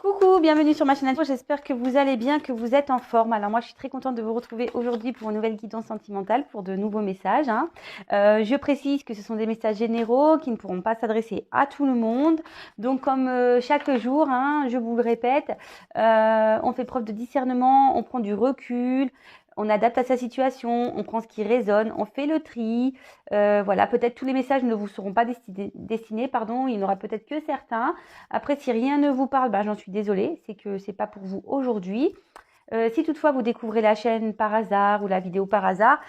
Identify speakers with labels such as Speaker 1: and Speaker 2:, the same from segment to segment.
Speaker 1: Coucou, bienvenue sur ma chaîne Info, j'espère que vous allez bien, que vous êtes en forme. Alors moi je suis très contente de vous retrouver aujourd'hui pour une nouvelle guidance sentimentale, pour de nouveaux messages. Je précise que ce sont des messages généraux qui ne pourront pas s'adresser à tout le monde. Donc comme chaque jour, je vous le répète, on fait preuve de discernement, on prend du recul. On adapte à sa situation, on prend ce qui résonne, on fait le tri. Voilà, peut-être tous les messages ne vous seront pas destinés, pardon, il n'y en aura peut-être que certains. Après, si rien ne vous parle, j'en suis désolée, c'est que c'est pas pour vous aujourd'hui. Si toutefois vous découvrez la chaîne par hasard ou la vidéo par hasard,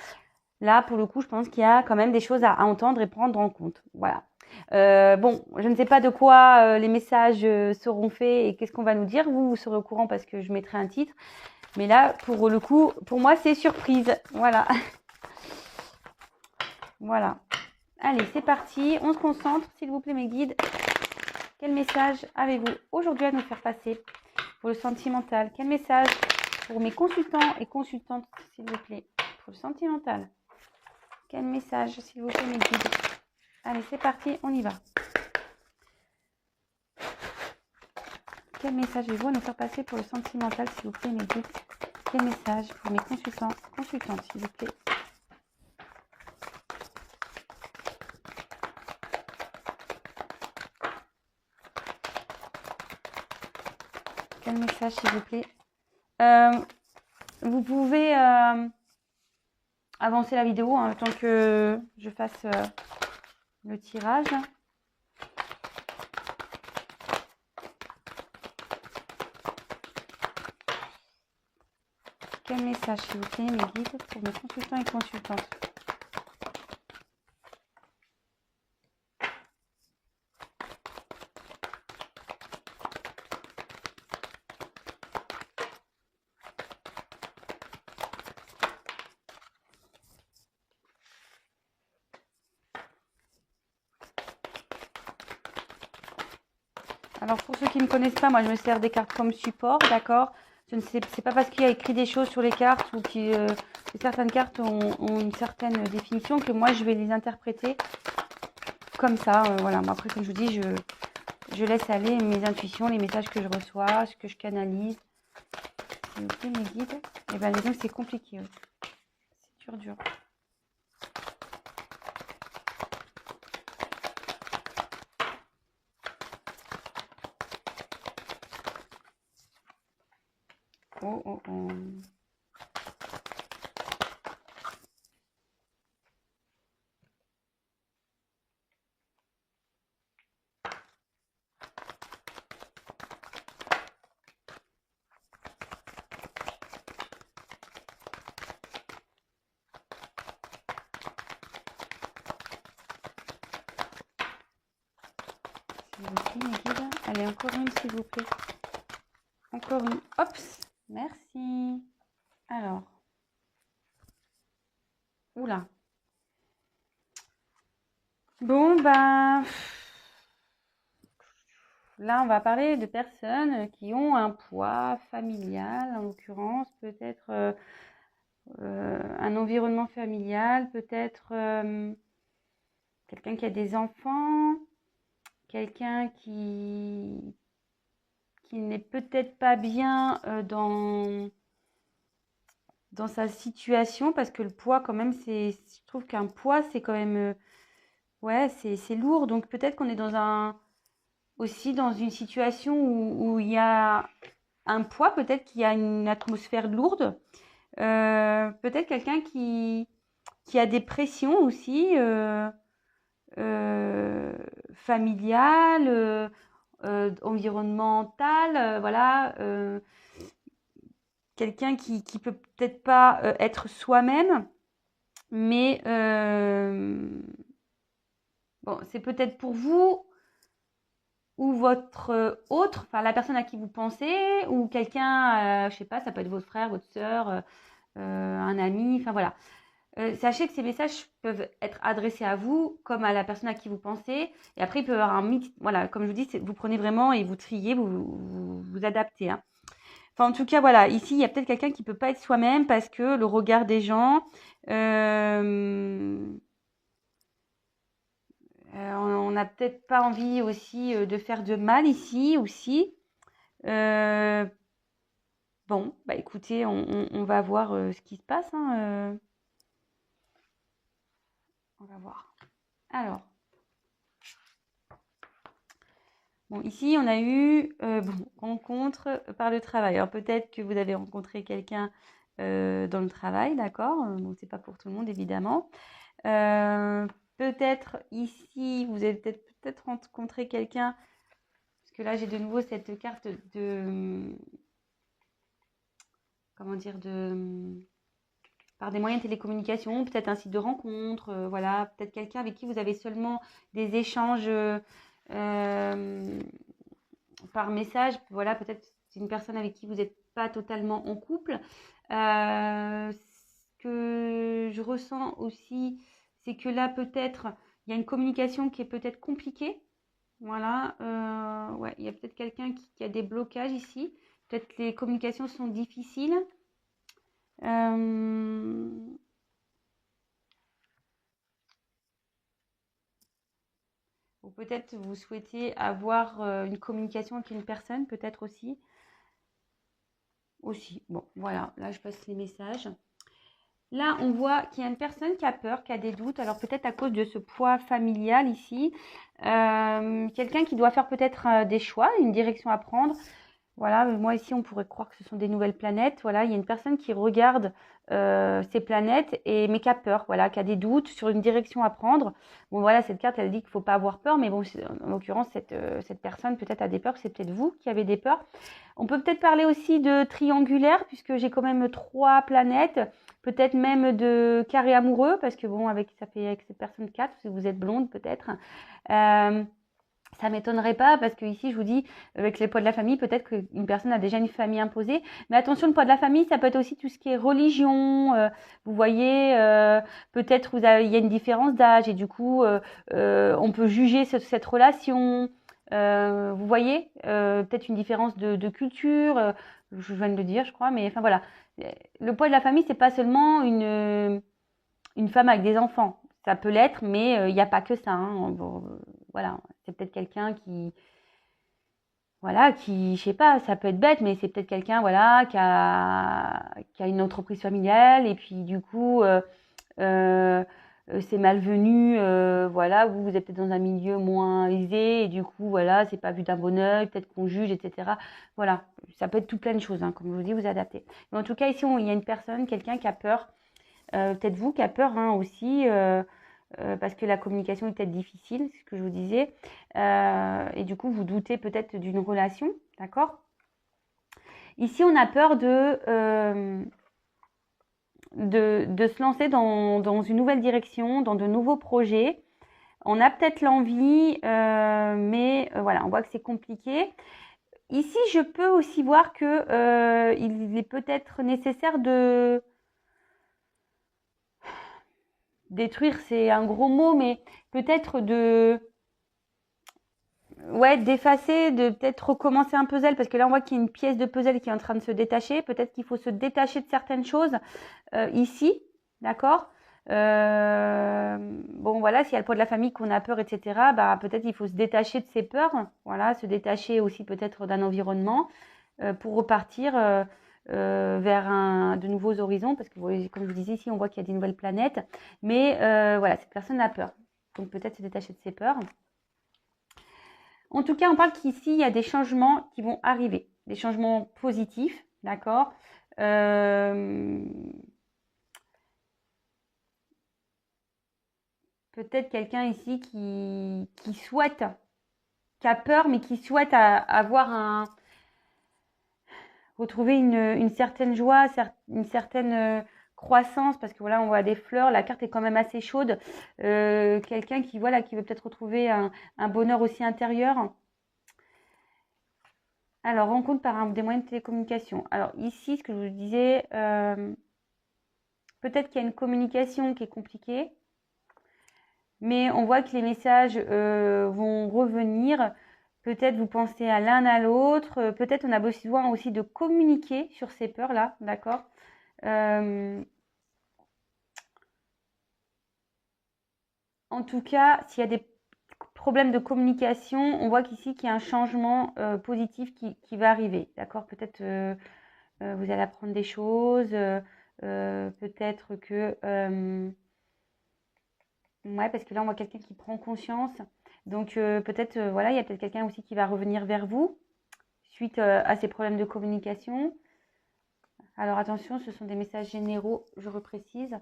Speaker 1: là, pour le coup, je pense qu'il y a quand même des choses à entendre et prendre en compte. Voilà. Bon, je ne sais pas de quoi les messages seront faits et qu'est-ce qu'on va nous dire. Vous serez au courant parce que je mettrai un titre. Mais là, pour le coup, pour moi, c'est surprise. Voilà. Voilà. Allez, c'est parti. On se concentre, s'il vous plaît, mes guides. Quel message avez-vous aujourd'hui à nous faire passer pour le sentimental? Quel message pour mes consultants et consultantes, s'il vous plaît, pour le sentimental? Quel message, s'il vous plaît, mes guides? Allez, c'est parti, on y va. Quel message avez-vous à nous faire passer pour le sentimental, s'il vous plaît, mes guides? Quel message pour mes consultants, consultantes, s'il vous plaît? Quel message, s'il vous plaît? Vous pouvez avancer la vidéo le temps que je fasse le tirage. Quel message, s'il vous plaît, mes guides, pour mes consultants et consultantes? Alors pour ceux qui ne connaissent pas, moi je me sers des cartes comme support, d'accord? Je ne sais, c'est pas parce qu'il y a écrit des choses sur les cartes ou que certaines cartes ont une certaine définition que moi je vais les interpréter comme ça. Voilà, moi, après comme je vous dis, je laisse aller mes intuitions, les messages que je reçois, ce que je canalise. S'il vous plaît, mes guides. Et bien disons que c'est compliqué. C'est dur. Oh, oh, oh. S'il vous plaît, mes guides. Allez, encore une, s'il vous plaît. Encore une. Hop, merci. Alors. Oula. Bon, là, on va parler de personnes qui ont un poids familial, en l'occurrence, peut-être un environnement familial, peut-être quelqu'un qui a des enfants, quelqu'un qui n'est peut-être pas bien dans sa situation, parce que le poids, quand même, je trouve qu'un poids, c'est quand même, ouais, c'est lourd. Donc peut-être qu'on est aussi dans une situation où il y a un poids, peut-être qu'il y a une atmosphère lourde. Peut-être quelqu'un qui a des pressions aussi familiales, environnementales, voilà. Quelqu'un qui peut peut-être pas être soi-même, mais bon, c'est peut-être pour vous ou votre autre, enfin la personne à qui vous pensez, ou quelqu'un, je sais pas, ça peut être votre frère, votre sœur, un ami, enfin voilà. Sachez que ces messages peuvent être adressés à vous comme à la personne à qui vous pensez. Et après, il peut y avoir un mix. Voilà, comme je vous dis, vous prenez vraiment et vous triez, vous adaptez. Enfin, en tout cas, voilà, ici, il y a peut-être quelqu'un qui ne peut pas être soi-même parce que le regard des gens, on n'a peut-être pas envie aussi de faire de mal ici aussi. Euh, bon, bah écoutez, on va voir ce qui se passe, hein, on va voir. Alors, bon, ici, on a eu bon, rencontre par le travail. Alors, peut-être que vous avez rencontré quelqu'un dans le travail, d'accord? Bon, c'est pas pour tout le monde, évidemment. Peut-être ici, vous avez peut-être rencontré quelqu'un, parce que là, j'ai de nouveau cette carte de, comment dire, par des moyens de télécommunication, peut-être un site de rencontre, voilà, peut-être quelqu'un avec qui vous avez seulement des échanges par message, voilà, peut-être c'est une personne avec qui vous n'êtes pas totalement en couple. Ce que je ressens aussi, c'est que là, peut-être, il y a une communication qui est peut-être compliquée. Voilà, ouais, il y a peut-être quelqu'un qui a des blocages ici. Peut-être les communications sont difficiles. Ou peut-être vous souhaitez avoir une communication avec une personne, peut-être aussi. Aussi, bon, voilà, là je passe les messages. Là, on voit qu'il y a une personne qui a peur, qui a des doutes. Alors peut-être à cause de ce poids familial ici. Quelqu'un qui doit faire peut-être des choix, une direction à prendre. Voilà, moi ici, on pourrait croire que ce sont des nouvelles planètes. Voilà, il y a une personne qui regarde ces planètes mais qui a peur, voilà, qui a des doutes sur une direction à prendre. Bon, voilà, cette carte, elle dit qu'il ne faut pas avoir peur, mais bon, en l'occurrence, cette personne peut-être a des peurs, c'est peut-être vous qui avez des peurs. On peut peut-être parler aussi de triangulaire, puisque j'ai quand même 3 planètes, peut-être même de carré amoureux, parce que bon, ça fait avec cette personne 4, si vous êtes blonde peut-être. Ça m'étonnerait pas parce que ici je vous dis avec les poids de la famille peut-être qu'une personne a déjà une famille imposée, mais attention, le poids de la famille ça peut être aussi tout ce qui est religion, vous voyez, peut-être il y a une différence d'âge et du coup on peut juger cette relation, vous voyez, peut-être une différence de culture, je viens de le dire je crois, mais enfin voilà, le poids de la famille c'est pas seulement une femme avec des enfants. Ça peut l'être, mais il n'y a pas que ça, hein. Bon, voilà, c'est peut-être quelqu'un voilà, je sais pas, ça peut être bête, mais c'est peut-être quelqu'un, voilà, qui a une entreprise familiale et puis du coup, euh, c'est malvenu, voilà, vous êtes peut-être dans un milieu moins aisé et du coup, voilà, c'est pas vu d'un bon œil, peut-être qu'on juge, etc. Voilà, ça peut être tout plein de choses, hein, comme je vous dis, vous adaptez. Mais en tout cas, ici, il y a une personne, quelqu'un qui a peur. Peut-être vous qui a peur hein, aussi, parce que la communication est peut-être difficile, c'est ce que je vous disais. Et du coup, vous doutez peut-être d'une relation, d'accord? Ici, on a peur de se lancer dans une nouvelle direction, dans de nouveaux projets. On a peut-être l'envie, mais voilà, on voit que c'est compliqué. Ici, je peux aussi voir que il est peut-être nécessaire de détruire, c'est un gros mot, mais peut-être ouais, d'effacer, de peut-être recommencer un puzzle, parce que là on voit qu'il y a une pièce de puzzle qui est en train de se détacher. Peut-être qu'il faut se détacher de certaines choses ici, d'accord? Bon voilà, s'il y a le poids de la famille qu'on a peur, etc., bah peut-être il faut se détacher de ses peurs, voilà, se détacher aussi peut-être d'un environnement pour repartir vers de nouveaux horizons, parce que comme je vous disais ici, on voit qu'il y a des nouvelles planètes, mais voilà, cette personne a peur, donc peut-être se détacher de ses peurs. En tout cas, on parle qu'ici, il y a des changements qui vont arriver, des changements positifs, d'accord? Peut-être quelqu'un ici qui souhaite, qui a peur, mais qui souhaite retrouver une certaine joie, une certaine croissance, parce que voilà, on voit des fleurs, la carte est quand même assez chaude. Quelqu'un voilà, qui veut peut-être retrouver un bonheur aussi intérieur. Alors, rencontre par des moyens de télécommunication. Alors ici, ce que je vous disais, peut-être qu'il y a une communication qui est compliquée, mais on voit que les messages vont revenir. Peut-être vous pensez à l'un à l'autre. Peut-être on a besoin aussi de communiquer sur ces peurs-là, d'accord? En tout cas, s'il y a des problème de communication, on voit qu'ici qu'il y a un changement positif qui va arriver. D'accord? Peut-être vous allez apprendre des choses, peut-être que... ouais, parce que là, on voit quelqu'un qui prend conscience. Donc, peut-être, voilà, il y a peut-être quelqu'un aussi qui va revenir vers vous suite à ces problèmes de communication. Alors, attention, ce sont des messages généraux, je reprécise.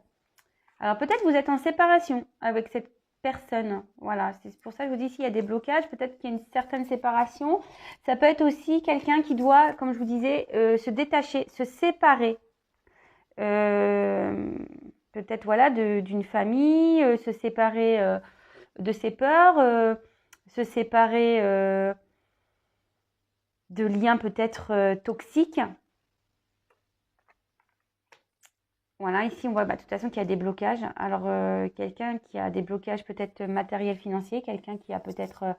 Speaker 1: Alors, peut-être vous êtes en séparation avec cette personne. Voilà, c'est pour ça que je vous dis, s'il y a des blocages, peut-être qu'il y a une certaine séparation. Ça peut être aussi quelqu'un qui doit, comme je vous disais, se détacher, se séparer. Peut-être, voilà, d'une famille, se séparer de ses peurs, se séparer de liens peut-être toxiques. Voilà, ici on voit de toute façon qu'il y a des blocages. Alors quelqu'un qui a des blocages peut-être matériels, financiers, quelqu'un qui a peut-être,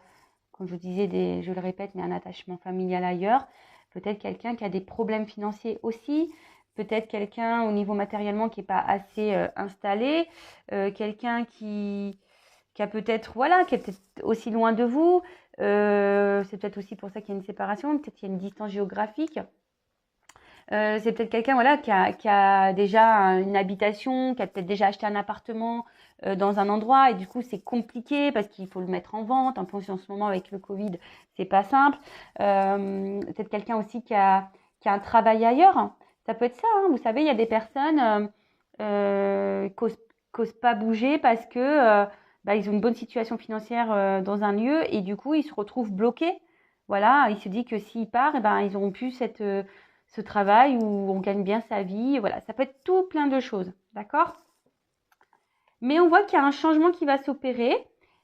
Speaker 1: comme je vous disais, je le répète, mais un attachement familial ailleurs. Peut-être quelqu'un qui a des problèmes financiers aussi. Peut-être quelqu'un au niveau matériellement qui n'est pas assez installé. Quelqu'un qui a peut-être, voilà, qui est peut-être aussi loin de vous. C'est peut-être aussi pour ça qu'il y a une séparation. Peut-être qu'il y a une distance géographique. C'est peut-être quelqu'un, voilà, qui a déjà une habitation, qui a peut-être déjà acheté un appartement dans un endroit et du coup c'est compliqué parce qu'il faut le mettre en vente. En plus en ce moment avec le Covid, c'est pas simple. Peut-être quelqu'un aussi qui a un travail ailleurs. Ça peut être ça, hein. Vous savez, il y a des personnes qui n'osent pas bouger parce que ils ont une bonne situation financière dans un lieu et du coup ils se retrouvent bloqués. Voilà, ils se disent que s'ils partent, ils n'auront plus ce travail où on gagne bien sa vie. Voilà, ça peut être tout plein de choses, d'accord? Mais on voit qu'il y a un changement qui va s'opérer,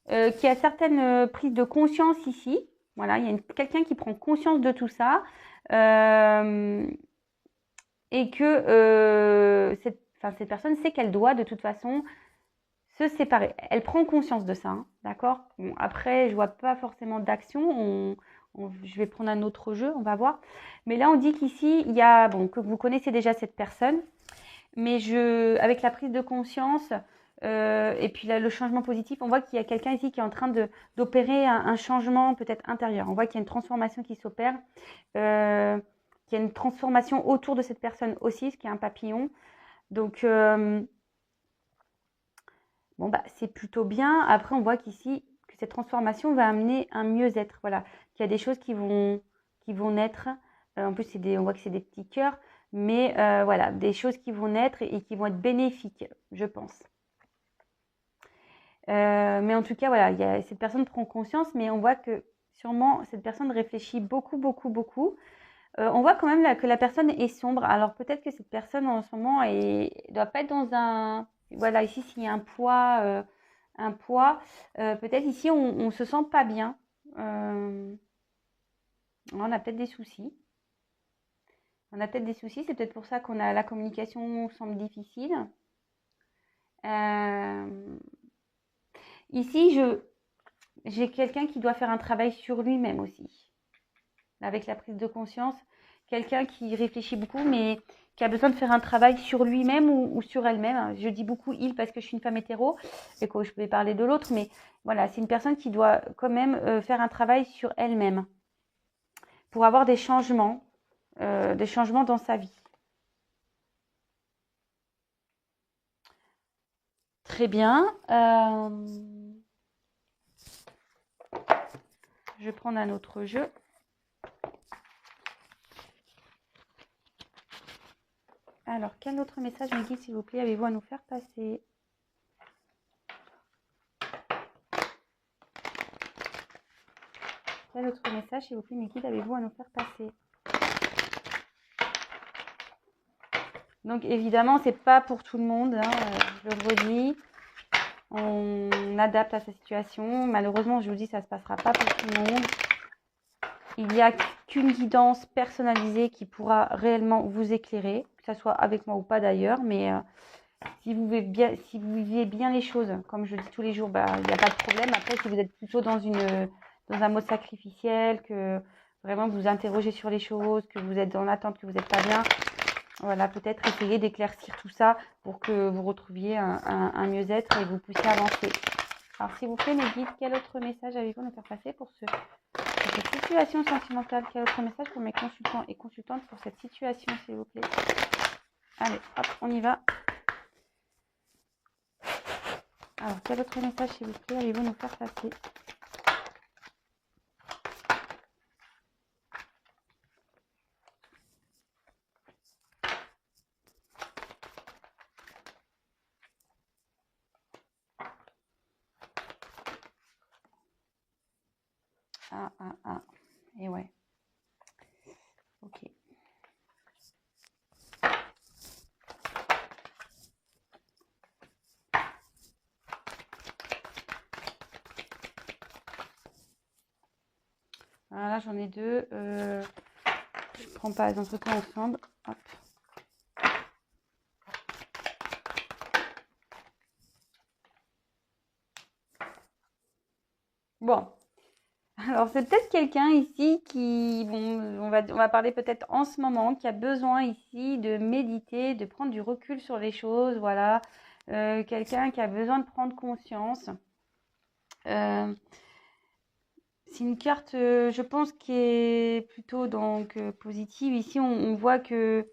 Speaker 1: qu'il y a certaines prises de conscience ici. Voilà, il y a quelqu'un qui prend conscience de tout ça et que cette personne sait qu'elle doit de toute façon se séparer. Elle prend conscience de ça, hein, d'accord? Bon, après, je vois pas forcément d'action. Je vais prendre un autre jeu, on va voir. Mais là, on dit qu'ici, il y a, que vous connaissez déjà cette personne, mais avec la prise de conscience et puis là, le changement positif, on voit qu'il y a quelqu'un ici qui est en train d'opérer un changement peut-être intérieur. On voit qu'il y a une transformation qui s'opère, qu'il y a une transformation autour de cette personne aussi, ce qui est un papillon. Donc, c'est plutôt bien. Après, on voit qu'ici, que cette transformation va amener un mieux-être. Voilà, qu'il y a des choses qui vont naître. En plus, on voit que c'est des petits cœurs. Mais voilà, des choses qui vont naître et qui vont être bénéfiques, je pense. Mais en tout cas, voilà, cette personne prend conscience, mais on voit que sûrement cette personne réfléchit beaucoup, beaucoup, beaucoup. On voit quand même que la personne est sombre. Alors peut-être que cette personne en ce moment ne doit pas être dans un... Voilà, ici, s'il y a un poids, peut-être ici, on ne se sent pas bien. On a peut-être des soucis. C'est peut-être pour ça qu'on a la communication semble difficile. Ici, j'ai quelqu'un qui doit faire un travail sur lui-même aussi. Avec la prise de conscience, quelqu'un qui réfléchit beaucoup, mais qui a besoin de faire un travail sur lui-même ou sur elle-même. Je dis beaucoup il parce que je suis une femme hétéro et que je vais parler de l'autre, mais voilà, c'est une personne qui doit quand même faire un travail sur elle-même pour avoir des changements dans sa vie. Très bien. Je vais prendre un autre jeu. Alors, quel autre message, me guide, s'il vous plaît, avez-vous à nous faire passer? Quel autre message, s'il vous plaît, mes guides, avez-vous à nous faire passer? Donc, évidemment, c'est pas pour tout le monde, hein, je le redis. On adapte à sa situation. Malheureusement, je vous dis, ça ne se passera pas pour tout le monde. Il n'y a qu'une guidance personnalisée qui pourra réellement vous éclairer, que ce soit avec moi ou pas d'ailleurs. Mais si vous vivez bien les choses, comme je dis tous les jours, il n'y a pas de problème. Après, si vous êtes plutôt dans un mode sacrificiel, que vraiment vous interrogez sur les choses, que vous êtes dans l'attente, que vous n'êtes pas bien, voilà, peut-être essayer d'éclaircir tout ça pour que vous retrouviez un mieux-être et vous puissiez avancer. Alors, s'il vous plaît, mes guides, quel autre message avez-vous à nous faire passer pour cette situation sentimentale? Quel autre message pour mes consultants et consultantes pour cette situation, s'il vous plaît? Allez, hop, on y va. Alors, quel autre message, s'il vous plaît, allez-vous nous faire passer? Ah. Et ouais. Ok. Voilà, là, j'en ai deux. Je prends pas les entretiens ensemble. Hop. Bon. Alors, c'est peut-être quelqu'un ici qui, bon, on va parler peut-être en ce moment, qui a besoin ici de méditer, de prendre du recul sur les choses, voilà. Quelqu'un qui a besoin de prendre conscience. C'est une carte, je pense, qui est plutôt donc positive. Ici, on voit que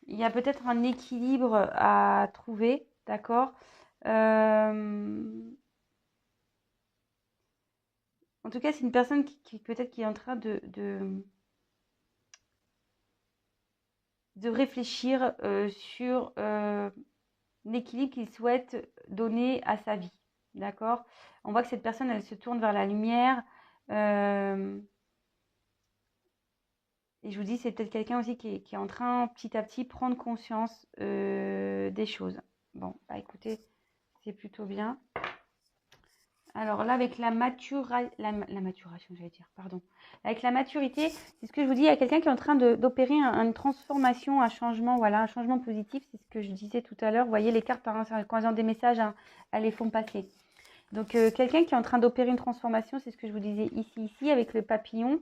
Speaker 1: il y a peut-être un équilibre à trouver, d'accord? En tout cas, c'est une personne qui peut-être qui est en train de réfléchir sur l'équilibre qu'il souhaite donner à sa vie. D'accord? On voit que cette personne, elle se tourne vers la lumière. Et je vous dis, c'est peut-être quelqu'un aussi qui est en train, petit à petit, prendre conscience des choses. Bon, bah écoutez, c'est plutôt bien. Alors là, avec la maturation, j'allais dire, pardon. Avec la maturité, c'est ce que je vous dis, il y a quelqu'un qui est en train d'opérer une transformation, un changement, voilà, un changement positif. C'est ce que je disais tout à l'heure. Vous voyez, les cartes, hein, quand elles ont des messages, hein, elles les font passer. Donc, quelqu'un qui est en train d'opérer une transformation, c'est ce que je vous disais ici, avec le papillon.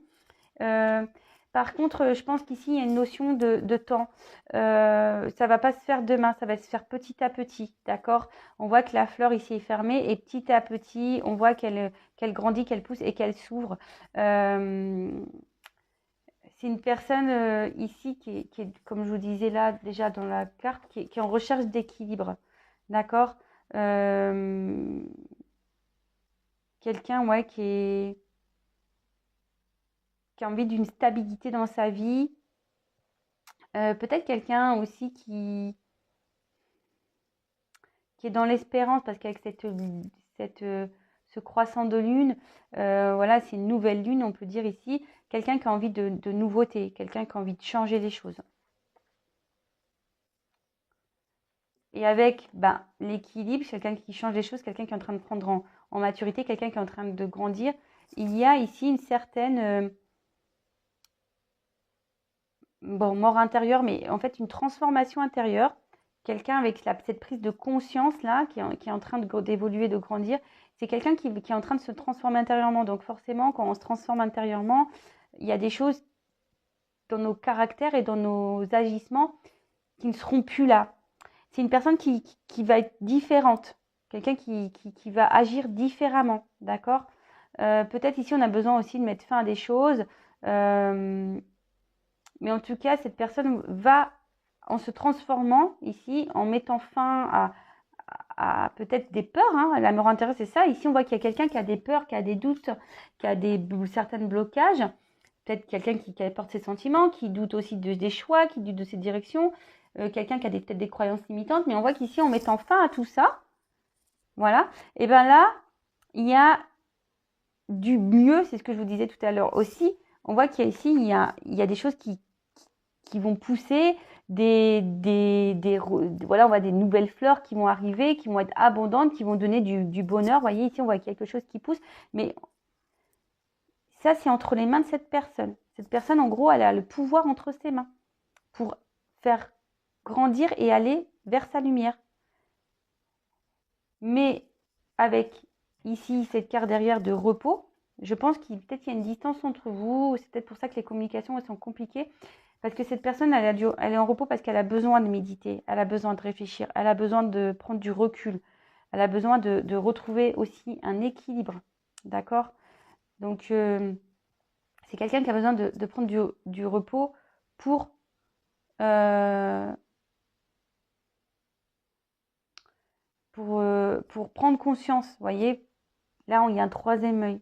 Speaker 1: Par contre, je pense qu'ici, il y a une notion de temps. Ça ne va pas se faire demain, ça va se faire petit à petit, d'accord? On voit que la fleur ici est fermée et petit à petit, on voit qu'elle grandit, qu'elle pousse et qu'elle s'ouvre. C'est une personne ici qui est, comme je vous disais là déjà dans la carte, qui est en recherche d'équilibre, d'accord? Quelqu'un, ouais, qui a envie d'une stabilité dans sa vie. Peut-être quelqu'un aussi qui est dans l'espérance, parce qu'avec ce croissant de lune, voilà, c'est une nouvelle lune, on peut dire ici. Quelqu'un qui a envie de nouveauté, quelqu'un qui a envie de changer les choses. Et avec l'équilibre, quelqu'un qui change les choses, quelqu'un qui est en train de prendre en maturité, quelqu'un qui est en train de grandir, il y a ici une certaine mort intérieure, mais en fait une transformation intérieure. Quelqu'un avec cette prise de conscience là, qui est en train d'évoluer, de grandir, c'est quelqu'un qui est en train de se transformer intérieurement. Donc forcément, quand on se transforme intérieurement, il y a des choses dans nos caractères et dans nos agissements qui ne seront plus là. C'est une personne qui va être différente, quelqu'un qui va agir différemment, d'accord? Peut-être ici, on a besoin aussi de mettre fin à des choses. Mais en tout cas, cette personne va, en se transformant ici, en mettant fin à peut-être des peurs. Hein. La mort intérieure, c'est ça. Ici, on voit qu'il y a quelqu'un qui a des peurs, qui a des doutes, qui a certains blocages. Peut-être quelqu'un qui porte ses sentiments, qui doute aussi des choix, qui doute de ses directions. Quelqu'un qui a peut-être des croyances limitantes. Mais on voit qu'ici, en mettant fin à tout ça, voilà, et bien là, il y a du mieux, c'est ce que je vous disais tout à l'heure aussi. On voit qu'il y a ici, il y a des choses qui vont pousser, voilà, on voit des nouvelles fleurs qui vont arriver, qui vont être abondantes, qui vont donner du bonheur. Vous voyez, ici, on voit quelque chose qui pousse. Mais ça, c'est entre les mains de cette personne. Cette personne, en gros, elle a le pouvoir entre ses mains pour faire grandir et aller vers sa lumière. Mais avec ici cette carte derrière de repos, je pense qu'il peut-être qu'il y a une distance entre vous. C'est peut-être pour ça que les communications elles sont compliquées. Parce que cette personne, elle est en repos parce qu'elle a besoin de méditer, elle a besoin de réfléchir, elle a besoin de prendre du recul. elle a besoin de retrouver aussi un équilibre. D'accord? Donc, c'est quelqu'un qui a besoin de prendre du repos pour, euh, pour prendre conscience. Vous voyez, là, il y a un troisième œil.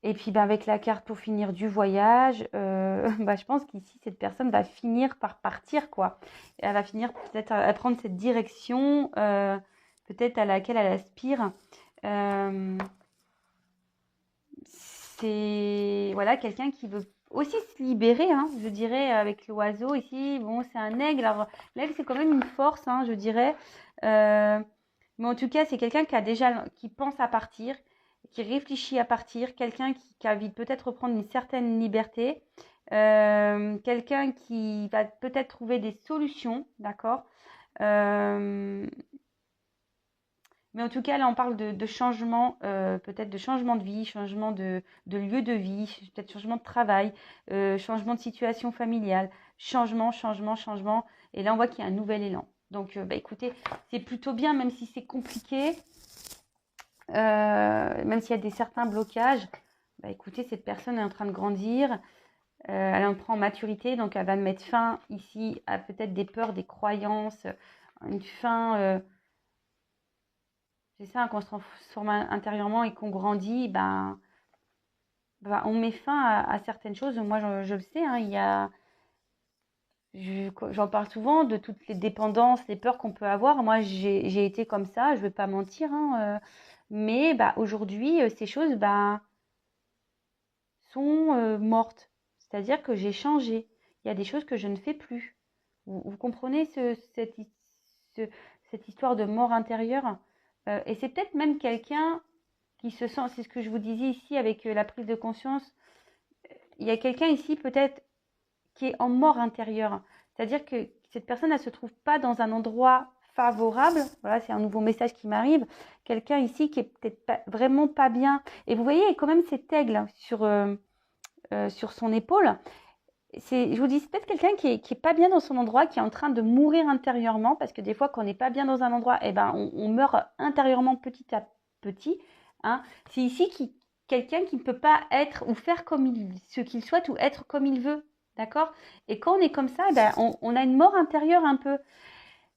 Speaker 1: Et puis, ben, avec la carte pour finir du voyage, bah, je pense qu'ici, cette personne va finir par partir, quoi. Et elle va finir peut-être à prendre cette direction, peut-être à laquelle elle aspire. Euh, c'est voilà, quelqu'un qui veut aussi se libérer, hein, je dirais, avec l'oiseau ici. Bon, c'est un aigle. Alors, l'aigle, c'est quand même une force, hein, je dirais. Euh, mais en tout cas, c'est quelqu'un qui pense à partir, qui réfléchit à partir, quelqu'un qui a envie de peut-être reprendre une certaine liberté, quelqu'un qui va peut-être trouver des solutions, d'accord? Euh, mais en tout cas, là, on parle de changement, peut-être de changement de vie, changement de lieu de vie, peut-être changement de travail, changement de situation familiale, changement. Et là, on voit qu'il y a un nouvel élan. Donc, bah, écoutez, c'est plutôt bien, même si c'est compliqué, même s'il y a certains blocages. Bah, écoutez, cette personne est en train de grandir, elle en prend en maturité, donc elle va mettre fin ici à peut-être des peurs, des croyances, une fin. C'est ça, quand on se transforme intérieurement et qu'on grandit, on met fin à certaines choses. Moi, je le sais, hein, j'en parle souvent de toutes les dépendances, les peurs qu'on peut avoir. Moi, j'ai été comme ça, je ne vais pas mentir, hein, mais aujourd'hui, ces choses sont mortes. C'est-à-dire que j'ai changé. Il y a des choses que je ne fais plus. Vous comprenez ce- cette histoire de mort intérieure? Et c'est peut-être même quelqu'un qui se sent, c'est ce que je vous disais ici avec la prise de conscience, il y a quelqu'un ici peut-être qui est en mort intérieure. C'est-à-dire que cette personne, elle ne se trouve pas dans un endroit favorable. Voilà, c'est un nouveau message qui m'arrive. Quelqu'un ici qui est peut-être vraiment pas bien. Et vous voyez, il y a quand même cet aigle sur son épaule. Je vous dis, c'est peut-être quelqu'un qui est pas bien dans son endroit, qui est en train de mourir intérieurement, parce que des fois, quand on n'est pas bien dans un endroit, on meurt intérieurement petit à petit. Hein. C'est ici quelqu'un qui ne peut pas être ou faire ce qu'il souhaite ou être comme il veut. D'accord? Et quand on est comme ça, on a une mort intérieure un peu.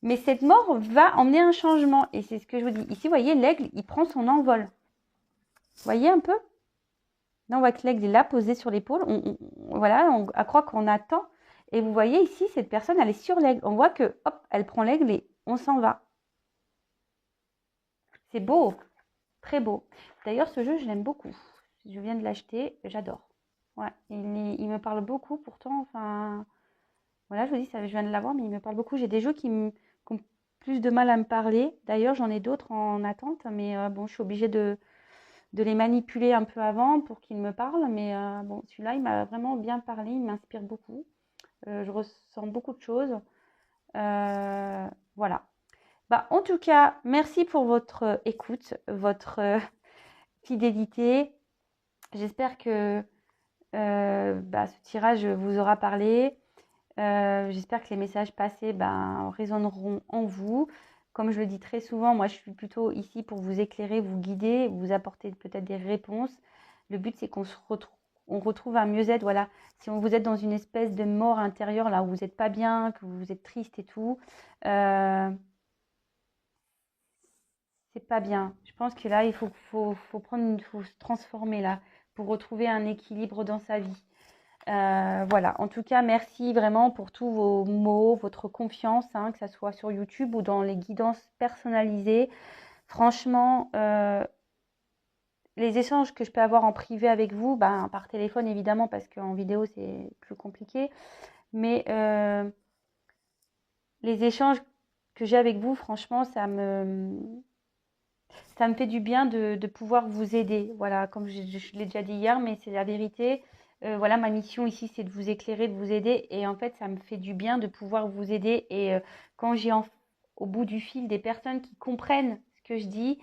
Speaker 1: Mais cette mort va emmener un changement. Et c'est ce que je vous dis. Ici, vous voyez, l'aigle, il prend son envol. Vous voyez un peu? Là, on voit que l'aigle est là, posé sur l'épaule. Voilà, on croit qu'on attend. Et vous voyez ici, cette personne, elle est sur l'aigle. On voit que, hop, elle prend l'aigle et on s'en va. C'est beau, très beau. D'ailleurs, ce jeu, je l'aime beaucoup. Je viens de l'acheter, j'adore. Ouais, il me parle beaucoup, pourtant, enfin, voilà, je vous dis, ça, je viens de l'avoir, mais il me parle beaucoup. J'ai des jeux qui ont plus de mal à me parler. D'ailleurs, j'en ai d'autres en attente, mais bon, je suis obligée de les manipuler un peu avant pour qu'ils me parlent. Mais bon, celui-là, il m'a vraiment bien parlé, il m'inspire beaucoup. Je ressens beaucoup de choses. Voilà. En tout cas, merci pour votre écoute, votre fidélité. J'espère que ce tirage vous aura parlé. J'espère que les messages passés résonneront en vous. Comme je le dis très souvent, moi je suis plutôt ici pour vous éclairer, vous guider, vous apporter peut-être des réponses. Le but c'est qu'on retrouve un mieux-être. Voilà. Si vous êtes dans une espèce de mort intérieure, là où vous n'êtes pas bien, que vous êtes triste et tout, c'est pas bien. Je pense que là, faut se transformer là pour retrouver un équilibre dans sa vie. Voilà, en tout cas, merci vraiment pour tous vos mots, votre confiance, hein, que ce soit sur YouTube ou dans les guidances personnalisées. Franchement, les échanges que je peux avoir en privé avec vous, par téléphone évidemment, parce qu'en vidéo c'est plus compliqué, mais les échanges que j'ai avec vous, franchement, ça me fait du bien de pouvoir vous aider. Voilà, comme je l'ai déjà dit hier, mais c'est la vérité. Voilà, ma mission ici, c'est de vous éclairer, de vous aider. Et en fait, ça me fait du bien de pouvoir vous aider. Et quand j'ai au bout du fil des personnes qui comprennent ce que je dis,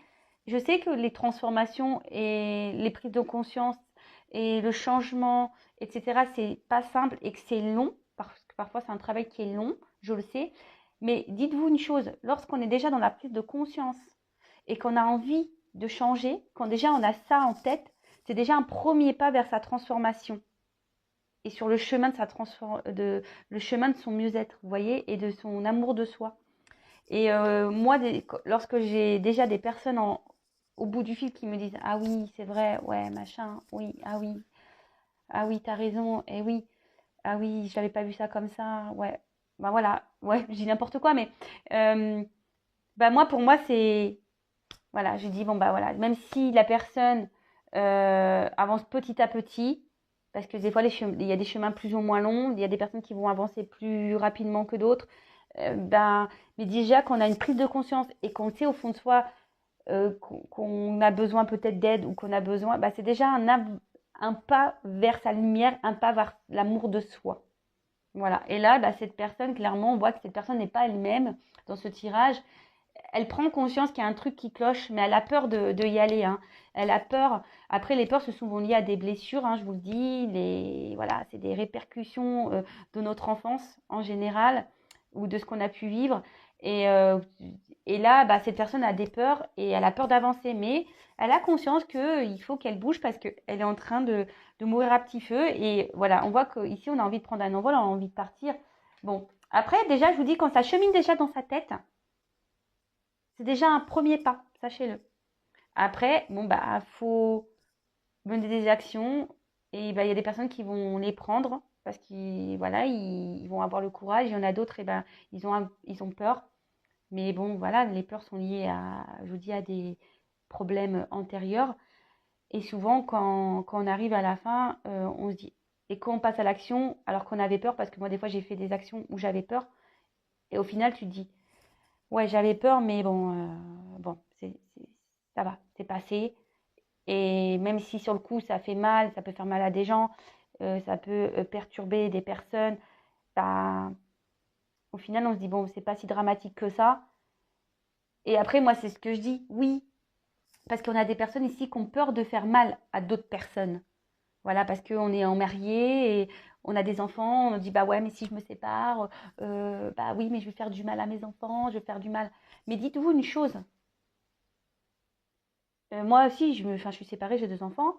Speaker 1: je sais que les transformations et les prises de conscience et le changement, etc., c'est pas simple et que c'est long, parce que parfois c'est un travail qui est long, je le sais. Mais dites-vous une chose, lorsqu'on est déjà dans la prise de conscience et qu'on a envie de changer, quand déjà on a ça en tête, c'est déjà un premier pas vers sa transformation et sur le chemin de le chemin de son mieux-être, vous voyez, et de son amour de soi. Et moi, lorsque j'ai déjà des personnes au bout du fil qui me disent ah oui, c'est vrai, ouais, machin, oui, ah oui, t'as raison, et oui, ah oui, je n'avais pas vu ça comme ça, ouais, bah voilà, ouais, je dis n'importe quoi, mais euh, bah moi, pour moi, c'est voilà, je dis bon bah voilà, même si la personne avance petit à petit, parce que des fois il y a des chemins plus ou moins longs, il y a des personnes qui vont avancer plus rapidement que d'autres, ben, mais déjà qu'on a une prise de conscience et qu'on sait au fond de soi qu'on a besoin peut-être d'aide ou qu'on a besoin, bah, c'est déjà un pas vers sa lumière, un pas vers l'amour de soi. Voilà. Et là, bah, cette personne, clairement, on voit que cette personne n'est pas elle-même dans ce tirage. Elle prend conscience qu'il y a un truc qui cloche, mais elle a peur de y aller, hein. Elle a peur. Après, les peurs se sont souvent liées à des blessures, hein, je vous le dis. Voilà, c'est des répercussions de notre enfance en général ou de ce qu'on a pu vivre. Et, euh, et là, bah, cette personne a des peurs et elle a peur d'avancer, mais elle a conscience qu'il faut qu'elle bouge parce qu'elle est en train de mourir à petit feu. Et voilà, on voit qu'ici, on a envie de prendre un envol, on a envie de partir. Bon, après, déjà, je vous dis, quand ça chemine déjà dans sa tête, c'est déjà un premier pas, sachez-le. Après, bon, bah, faut mener des actions et bah, il y a des personnes qui vont les prendre parce qu'ils voilà, ils vont avoir le courage. Il y en a d'autres, et ben, ils ont peur. Mais bon, voilà, les peurs sont liées je vous dis, à des problèmes antérieurs. Et souvent, quand on arrive à la fin, on se dit, et quand on passe à l'action, alors qu'on avait peur, parce que moi, des fois, j'ai fait des actions où j'avais peur, et au final, tu te dis, ouais, j'avais peur, mais bon, bon, ça va, c'est passé. Et même si sur le coup, ça fait mal, ça peut faire mal à des gens, ça peut perturber des personnes, bah, au final, on se dit, bon, c'est pas si dramatique que ça. Et après, moi, c'est ce que je dis, oui, parce qu'on a des personnes ici qui ont peur de faire mal à d'autres personnes. Voilà, parce qu'on est en marié et on a des enfants, on dit, bah ouais, mais si je me sépare, bah oui, mais je vais faire du mal à mes enfants, je vais faire du mal. Mais dites-vous une chose, moi aussi, je suis séparée, j'ai deux enfants.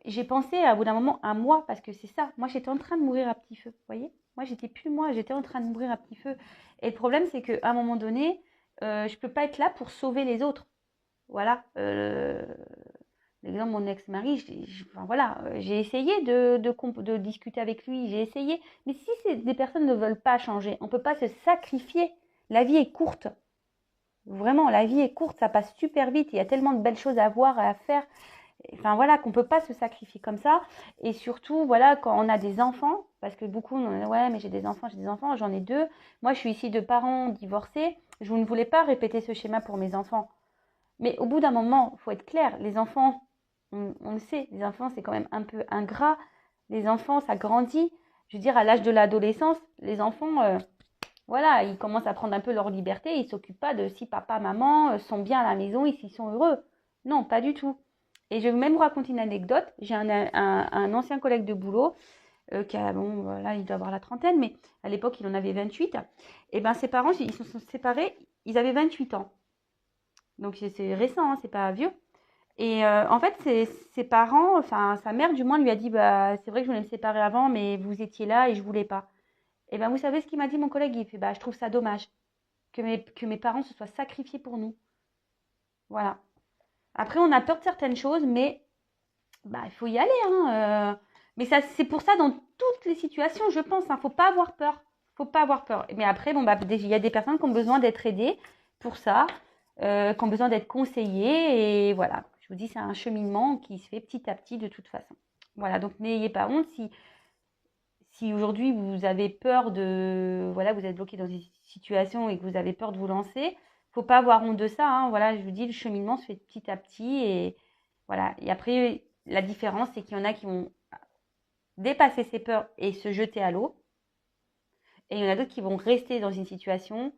Speaker 1: J'ai pensé à bout d'un moment à moi, parce que c'est ça. Moi, j'étais en train de mourir à petit feu, vous voyez. Moi, j'étais plus moi, j'étais en train de mourir à petit feu. Et le problème, c'est qu'à un moment donné, je peux pas être là pour sauver les autres. Voilà. L'exemple, mon ex-mari, enfin, voilà, j'ai essayé de discuter avec lui, j'ai essayé. Mais si des personnes ne veulent pas changer, on ne peut pas se sacrifier. La vie est courte. Vraiment, la vie est courte, ça passe super vite. Il y a tellement de belles choses à voir, à faire. Enfin voilà, qu'on ne peut pas se sacrifier comme ça. Et surtout, voilà, quand on a des enfants, parce que beaucoup, ouais, mais j'ai des enfants, j'en ai deux. Moi, je suis issue de parents divorcés. Je ne voulais pas répéter ce schéma pour mes enfants. Mais au bout d'un moment, il faut être clair, les enfants, on le sait, les enfants, c'est quand même un peu ingrat. Les enfants, ça grandit. Je veux dire, à l'âge de l'adolescence, les enfants, voilà, ils commencent à prendre un peu leur liberté. Ils ne s'occupent pas de si papa, maman sont bien à la maison et s'ils sont heureux. Non, pas du tout. Et je vais même vous raconter une anecdote. J'ai un ancien collègue de boulot qui a, bon, voilà, il doit avoir la trentaine, mais à l'époque, il en avait 28. Et ben ses parents, ils se sont séparés, ils avaient 28 ans. Donc c'est récent, hein, c'est pas vieux. Et en fait, ses parents, enfin sa mère du moins, lui a dit, bah c'est vrai que je voulais me séparer avant, mais vous étiez là et je voulais pas. Et ben vous savez ce qu'il m'a dit mon collègue? Il fait, bah je trouve ça dommage que mes parents se soient sacrifiés pour nous. Voilà. Après, on a peur de certaines choses, mais bah il faut y aller, hein. Mais ça, c'est pour ça dans toutes les situations, je pense. Hein, faut pas avoir peur. Faut pas avoir peur. Mais après, bon bah il y a des personnes qui ont besoin d'être aidées pour ça, qui ont besoin d'être conseillées. Et voilà, je vous dis, c'est un cheminement qui se fait petit à petit de toute façon. Voilà, donc n'ayez pas honte si aujourd'hui vous avez peur voilà, vous êtes bloqué dans une situation et que vous avez peur de vous lancer, faut pas avoir honte de ça, hein. Voilà, je vous dis, le cheminement se fait petit à petit et voilà. Et après, la différence, c'est qu'il y en a qui vont dépasser ces peurs et se jeter à l'eau, et il y en a d'autres qui vont rester dans une situation.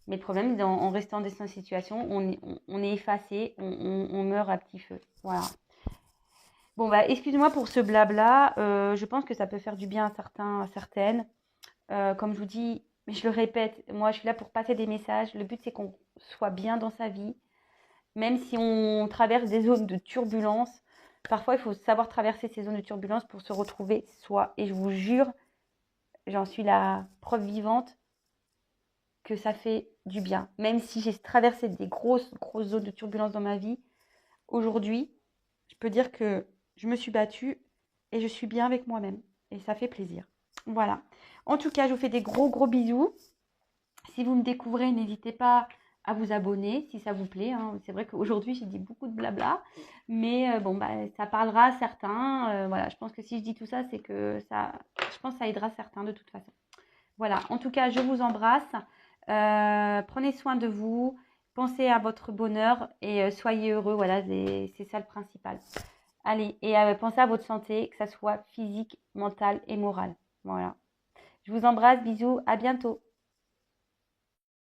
Speaker 1: Mais le problème, en restant dans une situation, on est effacé, on meurt à petit feu. Voilà. Bon, bah, excusez-moi pour ce blabla. Je pense que ça peut faire du bien à certains, à certaines. Comme je vous dis, Mais je le répète, moi je suis là pour passer des messages. Le but c'est qu'on soit bien dans sa vie. Même si on traverse des zones de turbulence, parfois il faut savoir traverser ces zones de turbulence pour se retrouver soi. Et je vous jure, j'en suis la preuve vivante que ça fait du bien. Même si j'ai traversé des grosses zones de turbulence dans ma vie, aujourd'hui, je peux dire que je me suis battue et je suis bien avec moi-même. Et ça fait plaisir. Voilà. En tout cas, je vous fais des gros bisous. Si vous me découvrez, n'hésitez pas à vous abonner si ça vous plaît, hein. C'est vrai qu'aujourd'hui, j'ai dit beaucoup de blabla, mais bon, bah, ça parlera à certains. Voilà, je pense que si je dis tout ça, c'est que ça, je pense que ça aidera certains de toute façon. Voilà, en tout cas, je vous embrasse. Prenez soin de vous, pensez à votre bonheur et soyez heureux. Voilà, c'est ça le principal. Allez, et pensez à votre santé, que ça soit physique, mentale et morale. Voilà. Je vous embrasse, bisous, à bientôt.